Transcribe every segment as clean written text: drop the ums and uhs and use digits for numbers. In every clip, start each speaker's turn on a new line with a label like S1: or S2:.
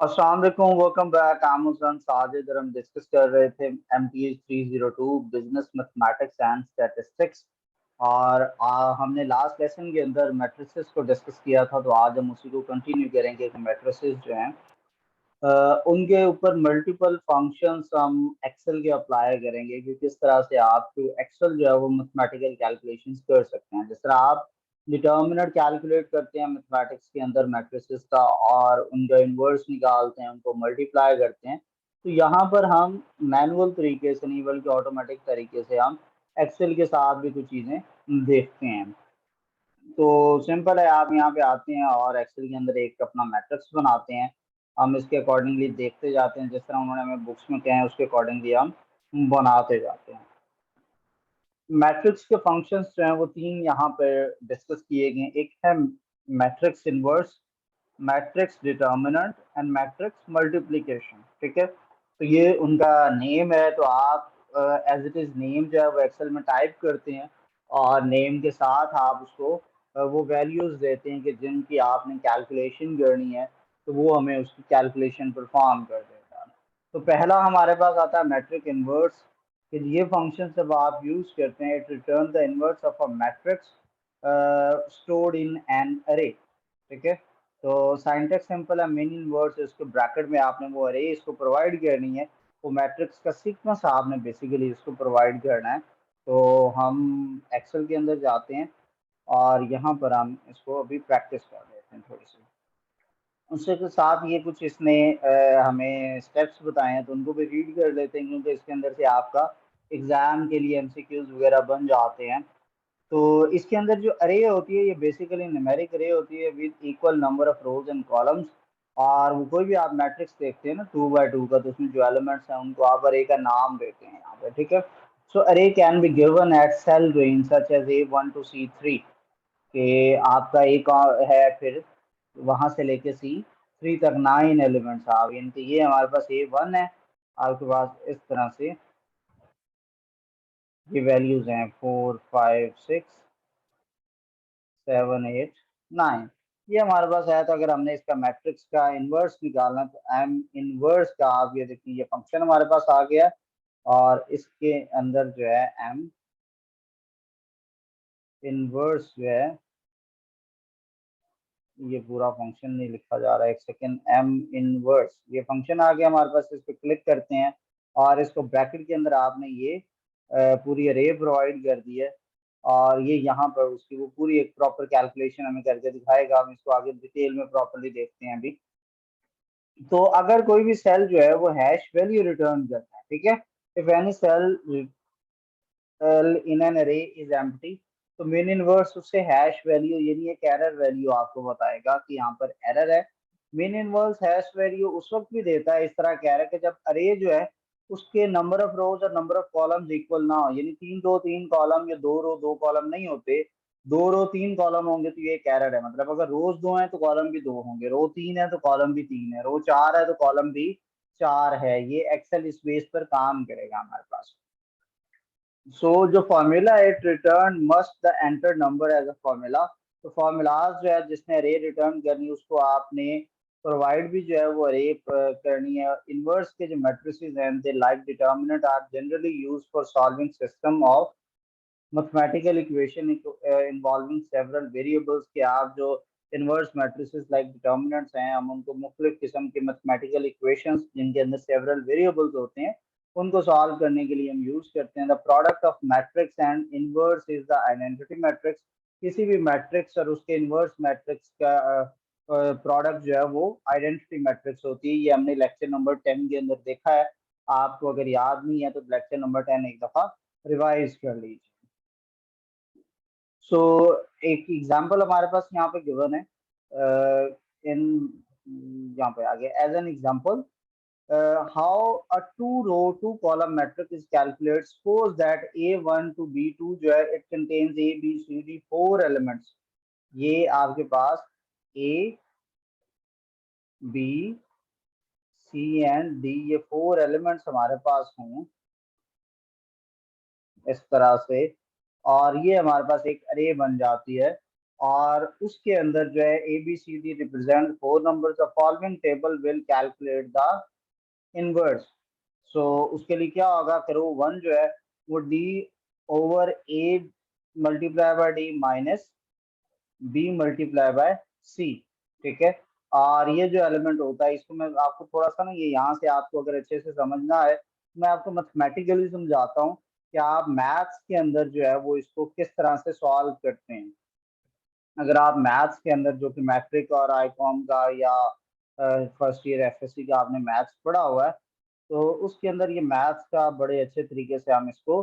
S1: अस्सलाम वालेकुम, welcome back. आमुसन Sajid और हम डिस्कस कर रहे थे MTH 302 business mathematics and statistics. और हमने लास्ट लेसन के अंदर मैट्रिसेस को डिस्कस किया था, तो आज हम उसी को कंटिन्यू करेंगे कि मैट्रिसेस जो हैं उनके ऊपर मल्टीपल फंक्शंस हम एक्सेल के अप्लाई करेंगे कि किस तरह से आप एक्सेल जो है वो मैथमेटिकल कैलकुलेशंस कर सकते हैं। जिस तरह आप डिटर्मिनेंट कैलकुलेट करते हैं मैथमेटिक्स के अंदर मैट्रिसेस का और उनका इन्वर्स निकालते हैं, उनको मल्टीप्लाई करते हैं, तो यहाँ पर हम मैनुअल तरीके से नहीं बल्कि ऑटोमेटिक तरीके से हम एक्सेल के साथ भी कुछ चीज़ें देखते हैं। तो सिंपल है, आप यहाँ पे आते हैं और एक्सेल के अंदर एक अपना मैट्रिक्स बनाते हैं। हम इसके अकॉर्डिंगली देखते जाते हैं, जिस तरह उन्होंने हमें बुक्स में कहे हैं उसके अकॉर्डिंगली हम बनाते जाते हैं। मैट्रिक्स के फंक्शंस जो हैं वो तीन यहाँ पे डिस्कस किए गए हैं। एक है matrix inverse, matrix determinant and matrix multiplication. ठीक है, तो ये उनका नेम है, तो आप एज इट इज नेम जो है वो एक्सेल में टाइप करते हैं और नेम के साथ आप उसको वो वैल्यूज देते हैं कि जिनकी आपने कैलकुलेशन करनी है, तो वो हमें उसकी कैलकुलेशन परफॉर्म कर देगा। तो पहला हमारे पास आता है मैट्रिक इनवर्स, कि ये फंक्शन जब आप यूज करते हैं, it return the inverse of a matrix stored in an अरे। ठीक है, तो साइंटेक्स सिंपल है, मीन इनवर्स इसको ब्रैकेट में आपने वो अरे इसको प्रोवाइड करनी है, वो मैट्रिक्स का सीक्वेंस आपने बेसिकली इसको प्रोवाइड करना है। तो हम एक्सेल के अंदर जाते हैं और यहाँ पर हम इसको अभी प्रैक्टिस कर लेते हैं थोड़ी सी। उसके के साथ ये कुछ इसने हमें स्टेप्स बताए हैं, तो उनको भी रीड कर लेते हैं, क्योंकि इसके अंदर से आपका एग्जाम के लिए MCQs वगैरह बन जाते हैं। तो इसके अंदर जो अरे होती है ये बेसिकली न्यूमेरिक अरे होती है with equal number of rose and columns. और वो कोई भी आप मैट्रिक्स देखते हैं ना 2 बाय 2 का, तो उसमें जो एलिमेंट्स हैं उनको आप अरे का नाम देते हैं यहाँ पे। ठीक है, so array can be given at cell range such as A1 to C3, कि आपका एक है, फिर वहां से लेके C3 तक 9 एलिमेंट्स आ गए, यानी कि ये हमारे पास A1 है, आपके पास इस तरह से ये वैल्यूज हैं 4 5 6 7 8 9। ये हमारे पास है, तो अगर हमने इसका मैट्रिक्स का इनवर्स निकालना तो एम इनवर्स का, आप ये देखिए ये फंक्शन हमारे पास आ गया और इसके अंदर जो है एम इनवर्स जो है, ये पूरा फंक्शन नहीं लिखा जा रहा है, एक सेकेंड, एम इनवर्स ये फंक्शन आ गया हमारे पास। इस पर क्लिक करते हैं और इसको ब्रैकेट के अंदर आपने ये पूरी अरे प्रोवाइड कर दी है, और ये यहाँ पर उसकी वो पूरी एक प्रॉपर कैलकुलेशन हमें करके दिखाएगा। हम इसको आगे डिटेल में प्रॉपरली देखते हैं अभी। तो अगर कोई भी सेल जो है वो हैश वैल्यू रिटर्न करता है, ठीक है, if any cell in an array is empty, तो मेन इनवर्स उससे हैश वैल्यू यानी एक एरर वैल्यू आपको बताएगा कि यहाँ पर एरर है। मेन इनवर्स हैश वैल्यू उस वक्त भी देता है, इस तरह कह रहा है कि जब अरे जो है उसके नंबर ऑफ रोज और नंबर ऑफ कॉलम्स इक्वल ना हो, यानी 3 रो 3 कॉलम या 2 रो 2 कॉलम नहीं होते, 2 रो 3 कॉलम होंगे, तो ये एक एरर है। मतलब अगर रोज 2 हैं तो कॉलम भी 2 होंगे, रो 3 है तो कॉलम भी 3 है, रो 4 है तो कॉलम भी 4 है। ये एक्सेल इस बेस पर काम करेगा हमारे पास। सो जो फॉर्मूला है, it return must the enter number as a formula. तो फॉर्मूलाज जो है जिसने रे रिटर्न करनी उसको आपने प्रोवाइड भी जो है वो रे करनी है। इनवर्स के जो मैट्रिसेस हैं, they like determinant are generally used for solving system of mathematical equation involving several variables, के आप जो इनवर्स मैट्रिसेस लाइक डिटर्मिनेंट्स हैं, हम उनको मुख्तलिफ किस्म के मैथमेटिकल इक्वेशंस जिनके अंदर सेवरल वेरिएबल्स होते हैं उनको सॉल्व करने के लिए हम यूज करते हैं। The product of matrix and inverse is the identity matrix. किसी भी मैट्रिक्स और उसके इनवर्स मैट्रिक्स का प्रोडक्ट जो है वो आइडेंटिटी मैट्रिक्स होती है। ये हमने लेक्चर नंबर 10 के अंदर देखा है। आपको अगर याद नहीं है तो लेक्चर नंबर 10 एक दफा रिवाइज कर लीजिए। सो एक एग्जांपल हमारे पास यहाँ पे गिवन है, इन यहाँ पे आगे as an example, how a 2 row 2 column matrix is calculate, suppose that A1 to B2 जो है it contains A B C D 4 elements. ये आपके पास A B C and D ये 4 एलिमेंट्स हमारे पास हों इस तरह से, और ये हमारे पास एक अरे बन जाती है। और उसके अंदर जो है A B C D represent four numbers, the following table will calculate the inverse. So उसके लिए क्या होगा, फिर वो वन जो है वो D over A multiply by D minus B multiply by C. ठीक है। और ये जो एलिमेंट होता है इसको मैं आपको थोड़ा सा ना, ये यहाँ से आपको अगर अच्छे से समझना है तो मैं आपको मैथमेटिकली समझाता हूँ कि आप मैथ्स के अंदर जो है वो इसको किस तरह से सॉल्व करते हैं। अगर आप मैथ्स के अंदर जो कि मैट्रिक और आईकॉम का या फर्स्ट ईयर एफएससी का आपने मैथ्स पढ़ा हुआ है, तो उसके अंदर ये मैथ्स का बड़े अच्छे तरीके से हम इसको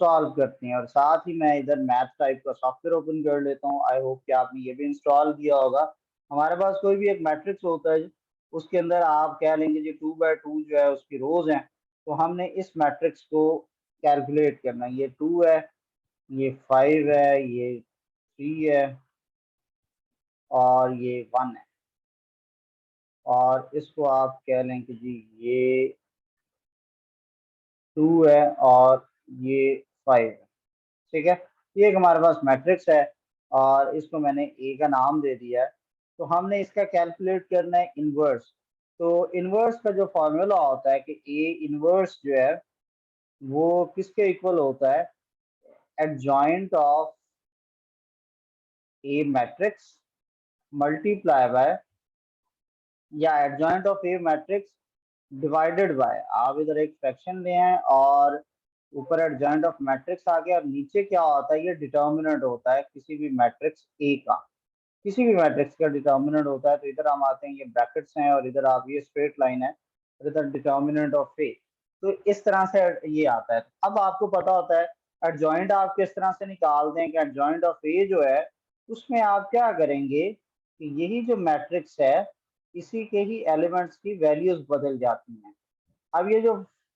S1: सॉल्व करते हैं। और साथ ही मैं इधर मैथ टाइप का सॉफ्टवेयर ओपन कर लेता हूँ, आई होप कि आपने ये भी इंस्टॉल किया होगा। हमारे पास कोई भी एक मैट्रिक्स होता है, उसके अंदर आप कह लेंगे जी 2 बाय 2 जो है उसकी रोज हैं, तो हमने इस मैट्रिक्स को कैलकुलेट करना है। ये 2 है, ये 5 है, ये 3 है और ये 1 है। और इसको आप कह लें कि जी ये 2 है और ये 5 है। ठीक है। ये एक हमारे पास मैट्रिक्स है और इसको मैंने ए का नाम दे दिया है। तो हमने इसका कैलकुलेट करना है इनवर्स। तो इनवर्स का जो फॉर्मूला होता है कि ए इनवर्स जो है वो किसके इक्वल होता है, adjoint of A matrix multiply by, या adjoint of A matrix divided by, आप इधर एक फ्रैक्शन ले आए और ऊपर एडजॉइंट ऑफ मैट्रिक्स आ गया और नीचे क्या होता है, ये डिटर्मिनेंट होता है किसी भी मैट्रिक्स ए का। किसी भी मैट्रिक्स का डिटर्मिनेंट होता है। तो इधर हम आते हैं, ये ब्रैकेट्स हैं और इधर आप ये स्ट्रेट लाइन है और इधर डिटर्मिनेंट ऑफ ए। तो इस तरह से ये आता है। अब आपको पता होता है एडजॉइंट आप किस तरह से निकालते हैं कि एडजॉइंट ऑफ ए जो है उसमें आप क्या करेंगे कि यही जो मैट्रिक्स है इसी के ही एलिमेंट्स की वैल्यूज बदल जाती हैं। अब ये जो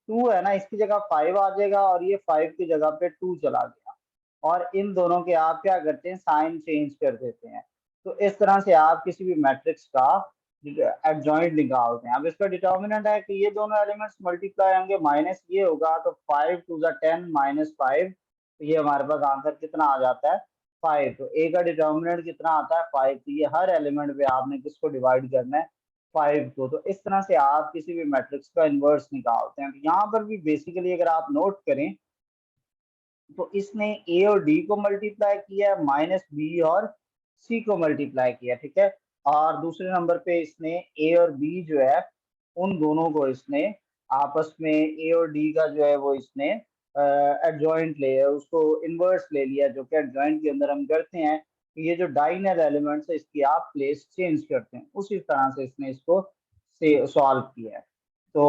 S1: 2 है ना, इसकी जगह 5 आ जाएगा और ये 5 की जगह पे 2 चला गया। और इन दोनों के आप क्या करते हैं, साइन चेंज कर देते हैं। तो इस तरह से आप किसी भी मैट्रिक्स का एडजॉइंट निकालते हैं। अब इसका डिटर्मिनेंट है कि ये दोनों एलिमेंट्स मल्टीप्लाई होंगे, माइनस ये होगा, तो 5 2 10 -5। तो ये हमारे पास आंसर कितना आ जाता है, 5। तो ए का डिटर्मिनेंट कितना आता है, 5। तो ये हर एलिमेंट पे आपने किसको डिवाइड करना है, 5 को। तो इस तरह से आप किसी भी मैट्रिक्स का इनवर्स निकालते हैं। तो यहाँ पर भी बेसिकली अगर आप नोट करें तो इसने ए और डी को मल्टीप्लाई किया, माइनस बी और सी को मल्टीप्लाई किया। ठीक है। और दूसरे नंबर पे इसने ए और बी जो है उन दोनों को इसने आपस में, ए और डी का जो है वो इसने एडजॉइंट ले उसको इनवर्स ले लिया, जो कि एडजॉइंट के अंदर हम करते हैं कि ये जो डाइनर एलिमेंट्स है इसकी आप प्लेस चेंज करते हैं, उसी तरह से इसने इसको से सॉल्व किया है। तो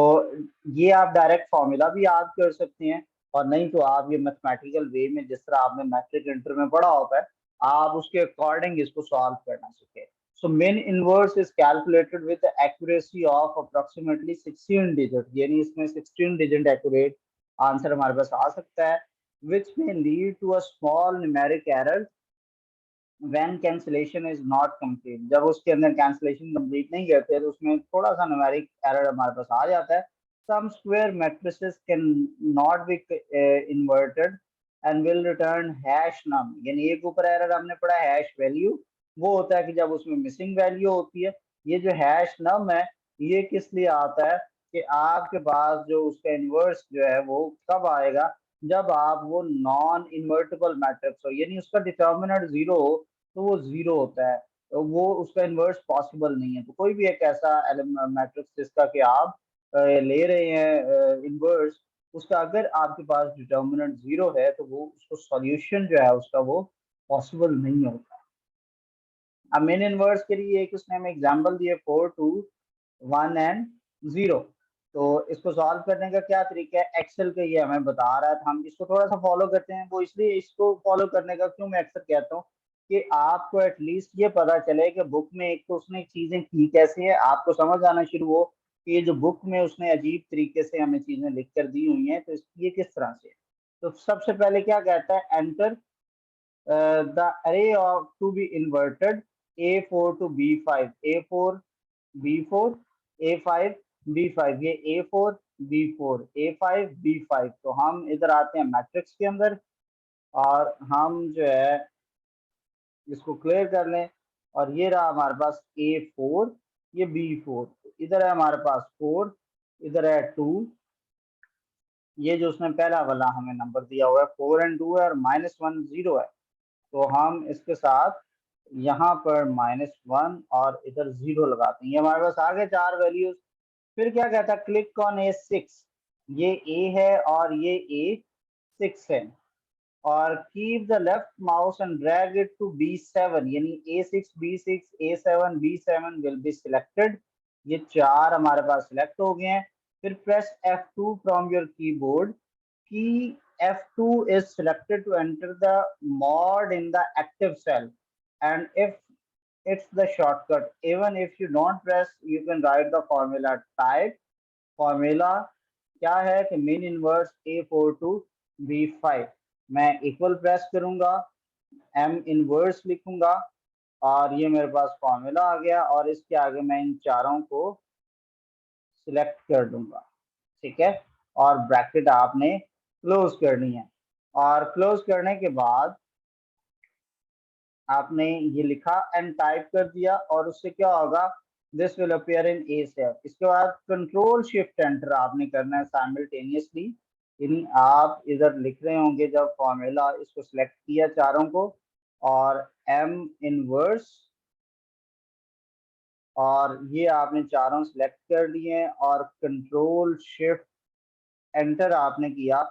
S1: ये आप डायरेक्ट फॉर्मूला भी याद कर सकते हैं और नहीं तो आप ये मैथमेटिकल वे में जिस तरह आपने मैट्रिक इंटर में पढ़ा होता है आप उसके अकॉर्डिंग इसको सॉल्व करना सीखे। So main inverse is calculated with accuracy of approximately 16 digit, यानी इसमें 16 डिजिट एक्यूरेट आंसर हमारे पास आ सकता है, which may lead to a small numeric error when cancellation is not complete। जब उसके अंदर कैंसिलेशन कंप्लीट नहीं करते तो उसमें थोड़ा सा न्यूमेरिक एरर हमारे पास आ जाता है। some square matrices can not be inverted and will return hash num, यानी एक ऊपर एरर हमने पढ़ा हैश वैल्यू, वो होता है कि जब उसमें मिसिंग वैल्यू होती है। ये जो हैश नम है ये किस लिए आता है कि आपके पास जो उसका इनवर्स जो है वो कब आएगा, जब आप वो नॉन इन्वर्टिबल मैट्रिक्स हो, यानी उसका डिटर्मिनेंट जीरो हो, तो वो जीरो होता है, तो वो उसका इन्वर्स पॉसिबल नहीं है। तो कोई भी एक ऐसा मैट्रिक्स जिसका कि आप ले रहे हैं इन्वर्स, उसका अगर आपके पास डिटर्मिनेंट जीरो है तो वो उसको सॉल्यूशन जो है उसका वो पॉसिबल नहीं होता। अब मेन इनवर्स के लिए एक उसने हमें एग्जांपल दिए 4 2 1 एंड 0। तो इसको सॉल्व करने का क्या तरीका है, एक्सेल का ये हमें बता रहा है, तो हम इसको थोड़ा सा फॉलो करते हैं। वो इसलिए इसको फॉलो करने का क्यों मैं अक्सर कहता हूँ कि आपको एटलीस्ट ये पता चले कि बुक में एक तो उसने चीजें की कैसे है, आपको समझ आना शुरू हो कि ये जो बुक में उसने अजीब तरीके से हमें चीजें लिख कर दी हुई हैं तो ये किस तरह से है। तो सबसे पहले क्या कहता है, enter the array of to be inverted A4 to B5, A4 B4 A5 B5, ये A4 B4 A5 B5। तो हम इधर आते हैं मैट्रिक्स के अंदर और हम जो है इसको क्लियर कर लें। और ये रहा हमारे पास A4, ये B4, इधर है हमारे पास 4, इधर है 2, ये जो उसने पहला वाला हमें नंबर दिया हुआ है 4 एंड 2 है, और -1 0 है। तो हम इसके साथ यहाँ पर -1 और इधर 0 लगाते हैं। ये हमारे पास आगे 4 वैल्यूज। फिर क्या कहता है, क्लिक ऑन A6, ये A है और ये A6 है, और keep the left mouse and drag it to B7, यानी A6 B6 A7 B7 will be selected. ये 4 हमारे पास सिलेक्ट हो गए हैं। फिर press F2 from your keyboard. की F2 is selected to enter the mod in the active cell, and if it's the shortcut, even if you don't press, you can write the formula. Type formula क्या है कि min inverse A4 to B5। मैं equal press करूंगा, M inverse लिखूंगा, और ये मेरे पास formula आ गया, और इसके आगे मैं इन चारों को सिलेक्ट कर दूंगा। ठीक है, और ब्रैकेट आपने क्लोज करनी है। और क्लोज करने के बाद आपने ये लिखा एंड टाइप कर दिया, और उससे क्या होगा, this will appear in A7। इसके बाद कंट्रोल शिफ्ट एंटर आपने करना है साइमल्टेनियसली, यानी आप इधर लिख रहे होंगे जब फॉर्मूला, इसको सिलेक्ट किया चारों को, और M इनवर्स, और ये आपने चारों सिलेक्ट कर लिए, और कंट्रोल शिफ्ट एंटर आपने किया।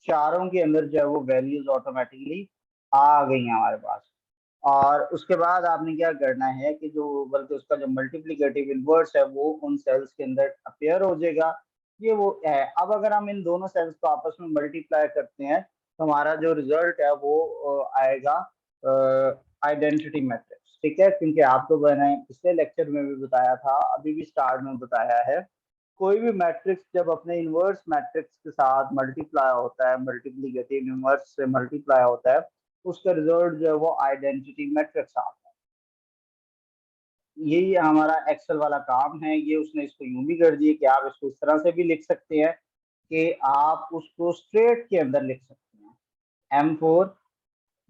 S1: चारों के अंदर जो है वो वैल्यूज ऑटोमेटिकली आ गई हैं हमारे पास। और उसके बाद आपने क्या करना है कि जो, बल्कि उसका जो मल्टीप्लिकेटिव इनवर्स है वो उन सेल्स के अंदर अपेयर हो जाएगा। ये वो है। अब अगर हम इन दोनों सेल्स को आपस में मल्टीप्लाई करते हैं तो हमारा जो रिजल्ट है वो आएगा आइडेंटिटी मैट्रिक्स। ठीक है, क्योंकि आपको मैंने पिछले लेक्चर में भी बताया था, अभी भी स्टार्ट में बताया है, कोई भी मैट्रिक्स जब अपने इनवर्स मैट्रिक्स के साथ मल्टीप्लाई होता है, मल्टीप्लिकेटिव इनवर्स से मल्टीप्लाई होता है, उसका रिजल्ट जो है वो आइडेंटिटी मैट्रिक्स आता है। यही हमारा एक्सेल वाला काम है। ये उसने इसको यूं भी कर दिया कि आप इसको इस तरह से भी लिख सकते हैं कि आप उसको स्ट्रेट के अंदर लिख सकते हैं। M4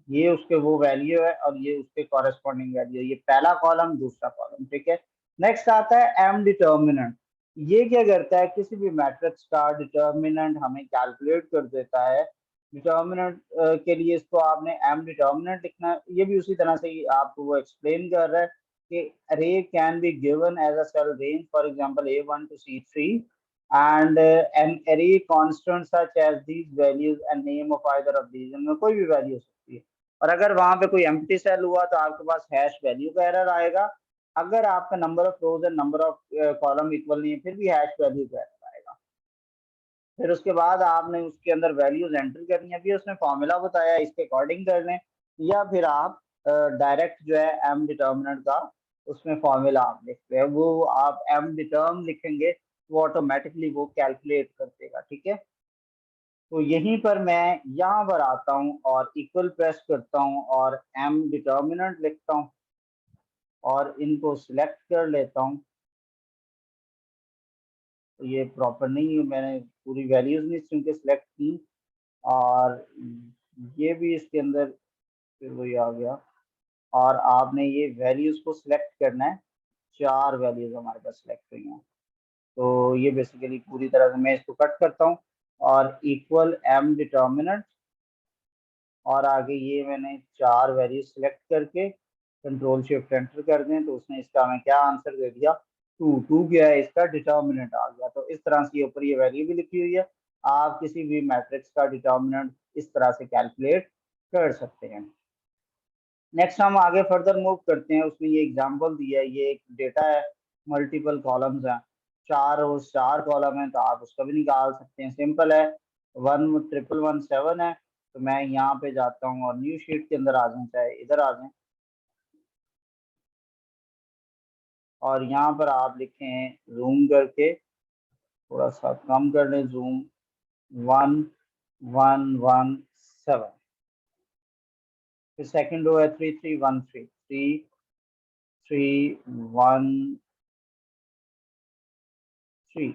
S1: ये उसके वो वैल्यू है, और ये उसके कॉरेस्पॉन्डिंग वैल्यू है। ये पहला कॉलम, दूसरा कॉलम। ठीक है, नेक्स्ट आता है M डिटर्मिनेंट। ये क्या करता है, किसी भी मैट्रिक्स का डिटर्मिनेंट हमें कैलकुलेट कर देता है। डिटर्मिनेंट के लिए इसको आपने M डिटर्मिनेंट लिखना है। ये भी उसी तरह से ही आपको वो एक्सप्लेन कर रहा है कि array can be given as a cell range, for example A1 to C3, and an array constant such as these values and name of either of these, इनमें कोई भी वैल्यू हो सकती है। और अगर वहां पे कोई एम्प्टी सेल हुआ तो आपके पास हैश वैल्यू का एरर आएगा। अगर आपका number of rose and number of column equal नहीं है, फिर भी हैश वैल्यू का एरर आएगा। फिर उसके बाद आपने उसके अंदर वैल्यूज एंटर करनी है। अभी उसने फॉर्मूला बताया, इसके अकॉर्डिंग कर लें, या फिर आप डायरेक्ट जो है एम डिटर्मिनेंट का उसमें फॉर्मूला आप लिखते हैं, वो आप एम डिटर्म लिखेंगे, वो ऑटोमेटिकली वो कैलकुलेट कर देगा। ठीक है, तो यहीं पर मैं यहाँ पर आता हूँ और इक्वल प्रेस करता हूँ और एम डिटर्मिनेंट लिखता हूँ और इनको सिलेक्ट कर लेता हूँ। तो ये प्रॉपर नहीं है, मैंने पूरी वैल्यूज नहीं चुनके सिलेक्ट की, और ये भी इसके अंदर फिर वही आ गया। और आपने ये वैल्यूज को सिलेक्ट करना है। 4 वैल्यूज हमारे पास सिलेक्ट हुई हैं। तो ये बेसिकली पूरी तरह से मैं इसको कट करता हूँ और इक्वल एम डिटर्मिनेंट, और आगे ये मैंने 4 वैल्यू सिलेक्ट करके कंट्रोल शिफ्ट एंटर कर दें, तो उसने इसका हमें क्या आंसर दे दिया, 2। 2 क्या है, इसका डिटर्मिनेंट आ गया। तो इस तरह से ऊपर ये वैल्यू भी लिखी हुई है। आप किसी भी मैट्रिक्स का डिटर्मिनेंट इस तरह से कैलकुलेट कर सकते हैं। नेक्स्ट हम आगे फर्दर मूव करते हैं। उसमें ये एग्जांपल दिया है, ये एक डेटा है, मल्टीपल कॉलम्स हैं, 4 और 4 कॉलम है, तो आप उसका भी निकाल सकते हैं। सिंपल है, 11117 है। तो मैं यहाँ पे जाता हूँ और न्यू शीट के अंदर आ जाऊँ, चाहे इधर आ जाएं, और यहाँ पर आप लिखें जूम करके, थोड़ा सा कम कर लें जूम, 1117। फिर सेकंड रो है 3313, 3313।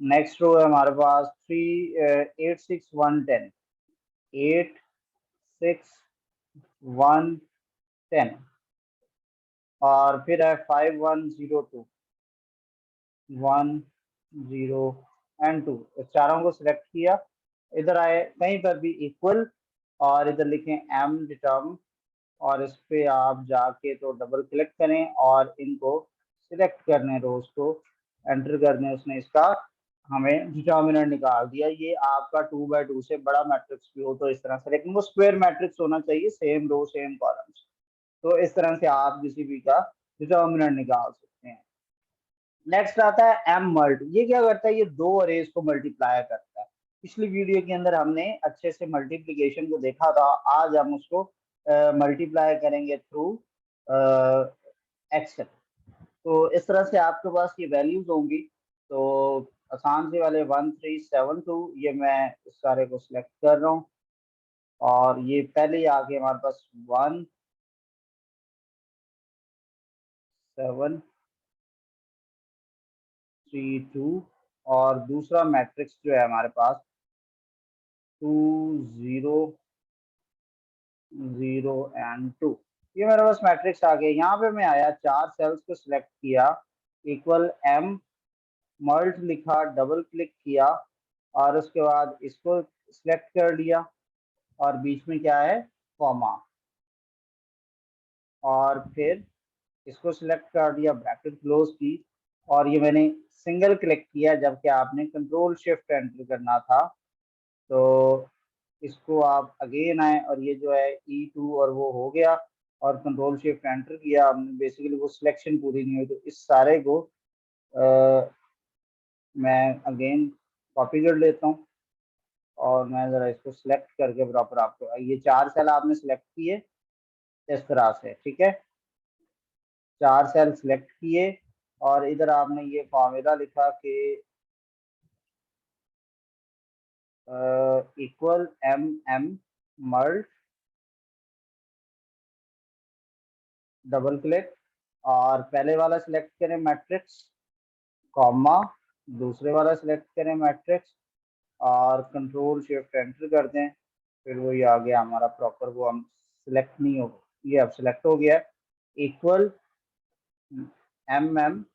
S1: नेक्स्ट रो है हमारे पास 861110, 861110। 10 और फिर है 5 1 0 2 1 0 एंड 2। इस चारों को सिलेक्ट किया, इधर आए कहीं पर भी इक्वल और इधर लिखें एम डिटर्म और इस पे आप जाके तो डबल क्लिक करें और इनको सिलेक्ट करने रोज को एंटर करने, उसने इसका हमें डिटर्मिनेंट निकाल दिया। ये आपका 2 बाय 2 से बड़ा मैट्रिक्स भी हो तो इस तरह से, लेकिन वो स्क्वायर मैट्रिक्स होना चाहिए, सेम रो सेम कॉलम्स। तो इस तरह से आप किसी भी का डिटर्मिनेंट निकाल सकते हैं। नेक्स्ट आता है एम मल्ट। ये क्या करता है, ये दो अरेज को मल्टीप्लाई करता है। पिछली वीडियो के अंदर हमने अच्छे से मल्टीप्लिकेशन को देखा था, आज हम उसको मल्टीप्लाई करेंगे थ्रू एक्सेल। तो इस तरह से आपके पास ये वैल्यूज होंगी। तो आसान से वाले 1372, ये मैं इस सारे को सिलेक्ट कर रहा हूँ और ये पहले ही आके हमारे पास 1732 और दूसरा मैट्रिक्स जो है हमारे पास 2 0 0 एंड 2। ये मेरे पास मैट्रिक्स आ गया। यहाँ पे मैं आया, चार सेल्स को सिलेक्ट किया, इक्वल एम मल्ट लिखा, डबल क्लिक किया और उसके बाद इसको सिलेक्ट कर लिया और बीच में क्या है, कॉमा, और फिर इसको सिलेक्ट कर दिया, ब्रैकेट क्लोज की और ये मैंने सिंगल क्लिक किया, जबकि आपने कंट्रोल शिफ्ट एंटर करना था। तो इसको आप अगेन आए और ये जो है E2 और वो हो गया और कंट्रोल शिफ्ट एंटर किया हमने, बेसिकली वो सिलेक्शन पूरी नहीं हुई। तो इस सारे को मैं अगेन कॉपी कर लेता हूँ और मैं ज़रा इसको सिलेक्ट करके प्रॉपर आपको, ये चार सेल आपने सिलेक्ट किए इस तरह से, ठीक है, चार सेल सिलेक्ट किए और इधर आपने ये फॉर्मूला लिखा कि equal M M mult, double click और पहले वाला सिलेक्ट करें मैट्रिक्स, कॉमा, दूसरे वाला सिलेक्ट करें मैट्रिक्स और कंट्रोल शिफ्ट एंटर कर दें। फिर वही आ गया हमारा प्रॉपर, वो हम सिलेक्ट नहीं हो, ये अब सिलेक्ट हो गया, इक्वल एम एम,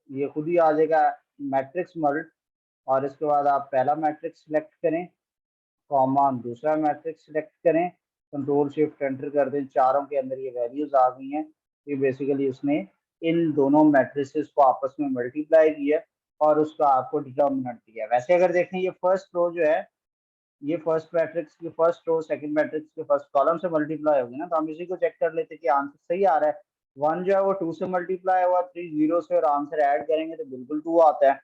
S1: ये खुद ही आ जाएगा मैट्रिक्स मल्ट और इसके बाद आप पहला मैट्रिक्स सिलेक्ट करें, कॉमा, दूसरा मैट्रिक्स सिलेक्ट करें, कंट्रोल शिफ्ट एंटर कर दें। चारों के अंदर ये वैल्यूज आ गई हैं। ये बेसिकली उसने इन दोनों मैट्रिसेस को आपस में मल्टीप्लाई किया और उसका आपको डिटर्मिनेंट दिया। वैसे अगर देखें, ये फर्स्ट रो जो है, ये फर्स्ट मैट्रिक्स की फर्स्ट रो सेकंड मैट्रिक्स के फर्स्ट कॉलम से मल्टीप्लाई होगी ना, तो हम इसी को चेक कर लेते कि आंसर सही आ रहा है। 1 जो है वो 2 से मल्टीप्लाई हुआ, 3 0 से, और आंसर ऐड करेंगे तो बिल्कुल 2 आता है।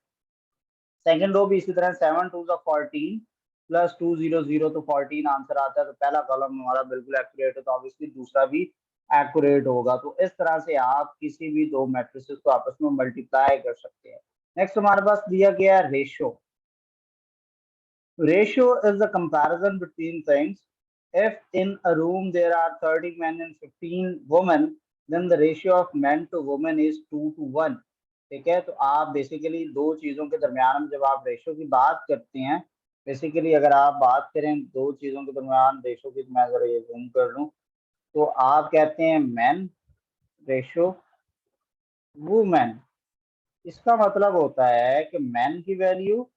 S1: सेकंड रो भी इसी तरह, 7 2 14 प्लस 2 0 0 तो 14 आंसर आता है। तो पहला कॉलम हमारा बिल्कुल एक्यूरेट है, तो ऑब्वियसली दूसरा भी एक्यूरेट होगा। तो इस तरह से आप किसी भी दो मैट्रिसेस को आपस में मल्टीप्लाई कर सकते हैं। नेक्स्ट हमारे पास दिया गया है ratio. Ratio is the comparison between things. If in a room there are 30 men and 15 women, then the ratio of men to women is 2 to 1। ठीक है, तो आप बेसिकली दो चीजों के दरमियान जब आप रेशो की बात करते हैं, बेसिकली अगर आप बात करें दो चीजों के दरमियान रेशो की, तो मैं अगर ये जूम कर लूं तो आप कहते हैं मैन रेशो वुमेन। इसका मतलब होता है कि मैन की वैल्यू,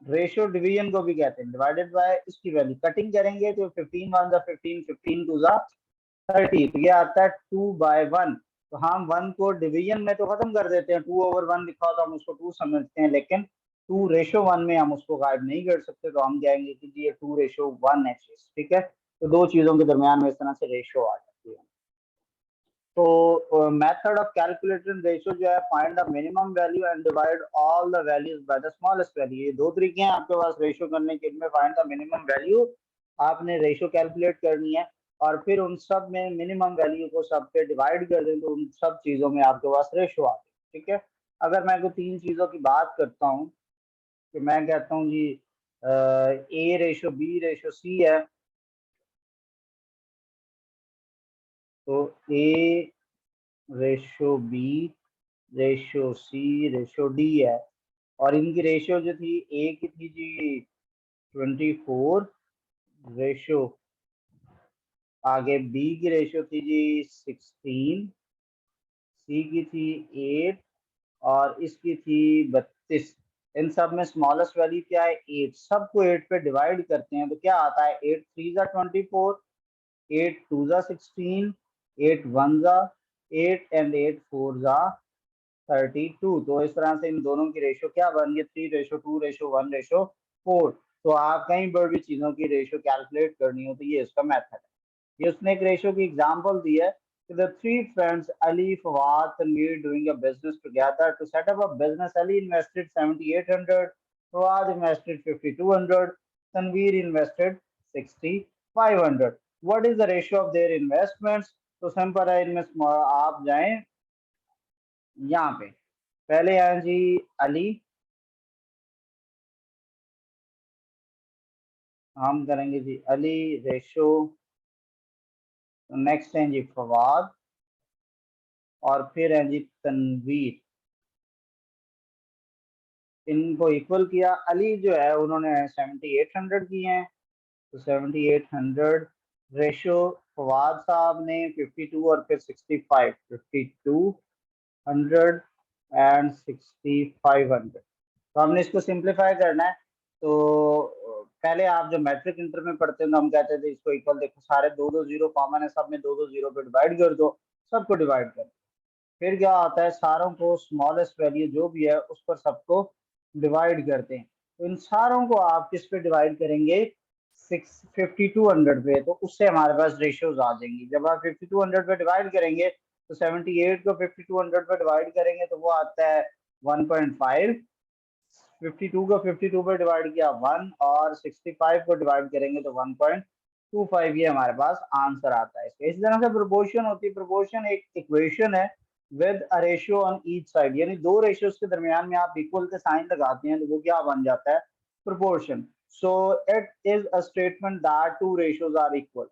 S1: रेशियो डिवीजन को भी कहते हैं, डिवाइडेड बाय इसकी वैल्यू, कटिंग करेंगे तो 15 1 जा 15, 15 2 जा 30, तो ये आता है 2/1। तो हम 1 को डिवीजन में तो खत्म कर देते हैं, 2/1 लिखा हो तो हम उसको 2 समझते हैं, लेकिन 2:1 में हम उसको गायब नहीं कर सकते, तो हम कहेंगे कि ये 2:1 है चीज, ठीक है। तो दो चीजों के दरमियान में इस तरह से रेशियो आ जाती है। तो मेथड ऑफ कैलकुलेटिंग रेशियो जो है, find the minimum value and divide all the values by the smallest value. ये दो तरीके हैं आपके पास रेशियो करने के। इनमें फाइंड द मिनिमम वैल्यू, आपने रेशियो कैलकुलेट करनी है और फिर उन सब में मिनिमम वैल्यू को सब पे डिवाइड कर दें तो उन सब चीजों में आपके पास रेशियो आ जाए, ठीक है। अगर मैं कोई तीन चीजों की बात करता हूँ, कि मैं कहता हूँ जी A ratio B ratio C है, तो A ratio B ratio C ratio D है और इनकी रेशियो जो थी, ए की थी जी 24 रेशियो आगे बी की रेशियो थी जी 16, सी की थी 8 और इसकी थी 32। इन सब में स्मॉलेस्ट वैल्यू क्या है 8। सबको 8 पे डिवाइड करते हैं तो क्या आता है 8 3 जा 24, 8 2 जा 16, 8 1 जा 8 एंड 8 4 जा 32। तो इस तरह से इन दोनों की रेशियो क्या बन गई 3:2:1:4। तो आप कहीं पर भी चीजों की रेशियो कैलकुलेट करनी हो तो ये इसका मेथड है। ये उसने एक रेशियो की एग्जांपल दी है कि the three friends Ali, Fawad, Tanveer doing a business together. To set up a business, Ali invested 7,800, Fawad invested 5,200, Tanveer invested 6,500. What is the ratio of their investments? तो simple है इनमें आप जाएं यहाँ पे पहले आए जी अली, हम करेंगे जी अली रेशो, नेक्स्ट है जी फवाद और फिर है जी तनवीर। इनको इक्वल किया, अली जो है उन्होंने 7,800 किए हैं तो 7,800 रेशो, फवाद साहब ने 52 और फिर 65, 5,200 एंड 6,500। तो हमने इसको सिंप्लीफाई करना है। तो पहले आप जो मैट्रिक इंटर में पढ़ते हैं तो हम कहते थे इसको इक्वल, देखो सारे दो दो जीरो कॉमन है, सब में दो दो जीरो पे डिवाइड कर दो, सबको डिवाइड कर। फिर क्या आता है सारों को स्मॉलेस्ट वैल्यू जो भी है उस पर सबको डिवाइड करते हैं। तो इन सारों को आप किस पे डिवाइड करेंगे 5200 पे, तो उससे हमारे पास रेशियोज आ जाएंगी। जब आप 5200 पे डिवाइड करेंगे तो 78 को 5200 पे डिवाइड करेंगे तो वो आता है 1.5, 52 को 52 पे डिवाइड किया 1 और 65 को डिवाइड करेंगे तो 1.25। ये हमारे पास आंसर आता है इसका। इसी तरह से प्रोपोर्शन होती है। प्रोपोर्शन एक इक्वेशन है with a ratio on each side, यानी दो रेशियोज के दरमियान में आप इक्वल के साइन लगाते हैं तो वो क्या बन जाता है proportion. So it is a statement that two ratios are equal,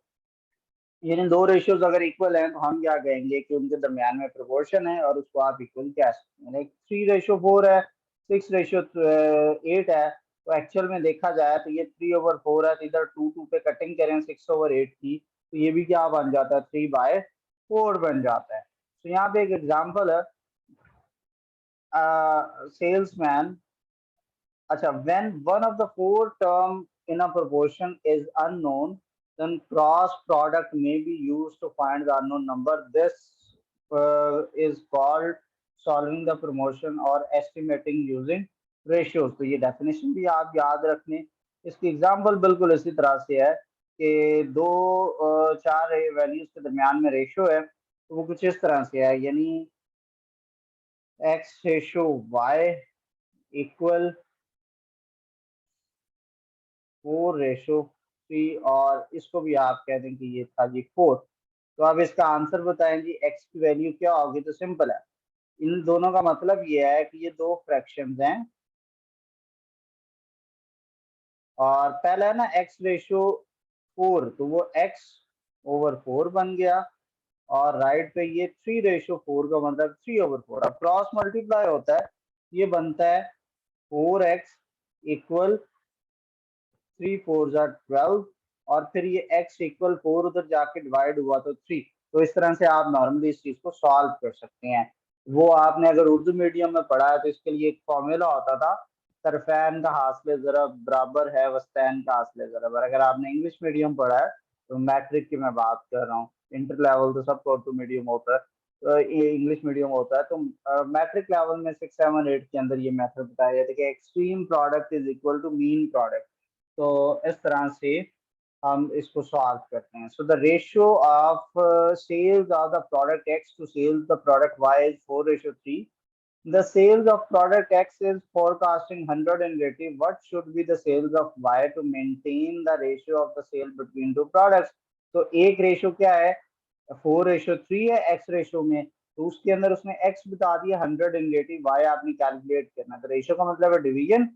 S1: यानी दो रेशियोज अगर इक्वल हैं तो हम क्या कहेंगे कि उनके दरमियान में प्रोपोर्शन है और उसको आप इक्वल कह सकते हैं। 3:4 है, 6:8 है, तो एक्चुअल में देखा जाए तो ये 3/4 है, तो इधर 2 2 पे कटिंग करें 6/8 की तो ये भी क्या बन जाता है 3/4 बन जाता है। तो यहाँ पे एक एग्जाम्पल है, सेल्समैन, अच्छा, when one of the four term in a proportion is unknown, then cross product may be used to find the unknown number. This is called solving the promotion or estimating using ratios. तो ये definition भी आप याद रखने। इसकी example बिल्कुल इसी तरह से है कि दो चार वैल्यूज के दरमियान में रेशियो है तो वो कुछ इस तरह से है, यानी x रेशो y इक्वल 4:3, और इसको भी आप कह दें कि ये था जी 4। तो अब इसका आंसर बताएं जी एक्स की वैल्यू क्या होगी। तो सिंपल है, इन दोनों का मतलब ये है कि ये दो फ्रैक्शंस हैं और पहला है ना x/4, तो वो x/4 बन गया और राइट पे ये 3:4 का मतलब 3/4। अब क्रॉस मल्टीप्लाई होता है, ये बनता है 4x इक्वल 3 4 जा 12 और फिर ये x इक्वल 4 उधर जाके डिवाइड हुआ तो 3। तो इस तरह से आप नॉर्मली इस चीज को सॉल्व कर सकते हैं। वो आपने अगर उर्दू मीडियम में पढ़ा है तो इसके लिए एक फॉर्मूला होता था, तरफैन का हासिल ज़रब बराबर है वस्तैन का हासिल ज़रब। और अगर आपने इंग्लिश मीडियम पढ़ा है तो मैट्रिक की मैं बात कर रहा हूँ, इंटर लेवल तो सबको उर्दू मीडियम होता है, तो ये इंग्लिश मीडियम होता है। तो मैट्रिक लेवल में 6 7 8 के अंदर ये मेथड बताया जाता है कि extreme product is equal to mean product. तो इस तरह से हम इसको सॉल्व करते हैं। So the ratio of sales of the product X to sales the product Y is 4:3। The sales of product X is forecasting 100 and rating. What should be the sales of Y to maintain the ratio of the sale between two products? तो एक ratio क्या है 4:3 है x ratio में, तो उसके अंदर उसने एक्स बता दिया 100 एंड रेटिंग, वाई आपने कैलकुलेट करना। तो रेशियो का मतलब है डिवीजन,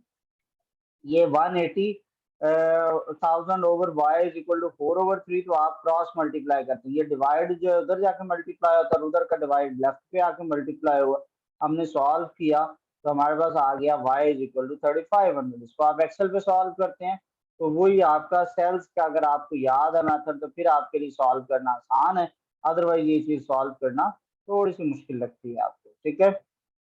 S1: ये 180,000 over Y is equal to 4/3। तो आप क्रॉस मल्टीप्लाई करते हैं, ये डिवाइड जो उधर जाके मल्टीप्लाई होता है उधर का डिवाइड लेफ्ट पे आके मल्टीप्लाई हुआ। हमने सॉल्व किया तो हमारे पास आ गया y इज इक्वल टू 3500। इसको आप एक्सेल पे सॉल्व करते हैं तो वही आपका सेल्स का अगर आपको याद है मेथड तो फिर आपके लिए सॉल्व करना आसान है, अदरवाइज ये चीज सॉल्व करना थोड़ी सी मुश्किल लगती है आपको। ठीक है,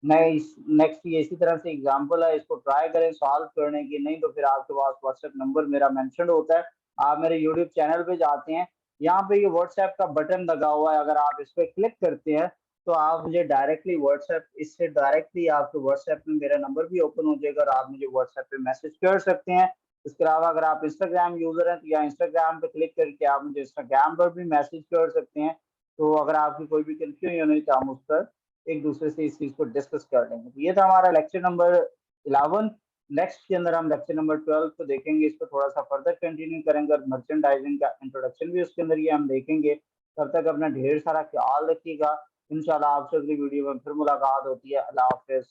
S1: नेक्स्ट ये इसी तरह से एग्जांपल है, इसको ट्राई करें सॉल्व करने की, नहीं तो फिर आपके पास व्हाट्सएप नंबर मेरा मेंशन होता है, आप मेरे यूट्यूब चैनल पे जाते हैं, यहाँ पे ये व्हाट्सएप का बटन लगा हुआ है, अगर आप इस पे क्लिक करते हैं तो आप मुझे डायरेक्टली व्हाट्सएप, इससे डायरेक्टली आपके व्हाट्सएप में मेरा नंबर भी ओपन हो जाएगा और आप मुझे व्हाट्सएप पे मैसेज कर सकते हैं। इसके अलावा अगर आप इंस्टाग्राम यूजर हैं तो या इंस्टाग्राम पे क्लिक करके आप मुझे इंस्टाग्राम पर भी मैसेज कर सकते हैं। तो अगर आपकी कोई भी कंफ्यूजन हुई तो हम उस पर एक दूसरे से इस चीज को डिस्कस कर लेंगे। तो ये था हमारा लेक्चर नंबर 11। नेक्स्ट के अंदर हम लेक्चर नंबर 12 को देखेंगे, इसको थोड़ा सा फर्दर कंटिन्यू करेंगे और मर्चेंडाइजिंग का इंट्रोडक्शन भी उसके अंदर ये हम देखेंगे। तब तक अपना ढेर सारा ख्याल रखिएगा। इंशाल्लाह आपसे अगली वीडियो में फिर मुलाकात होती है। अल्लाह हाफिज।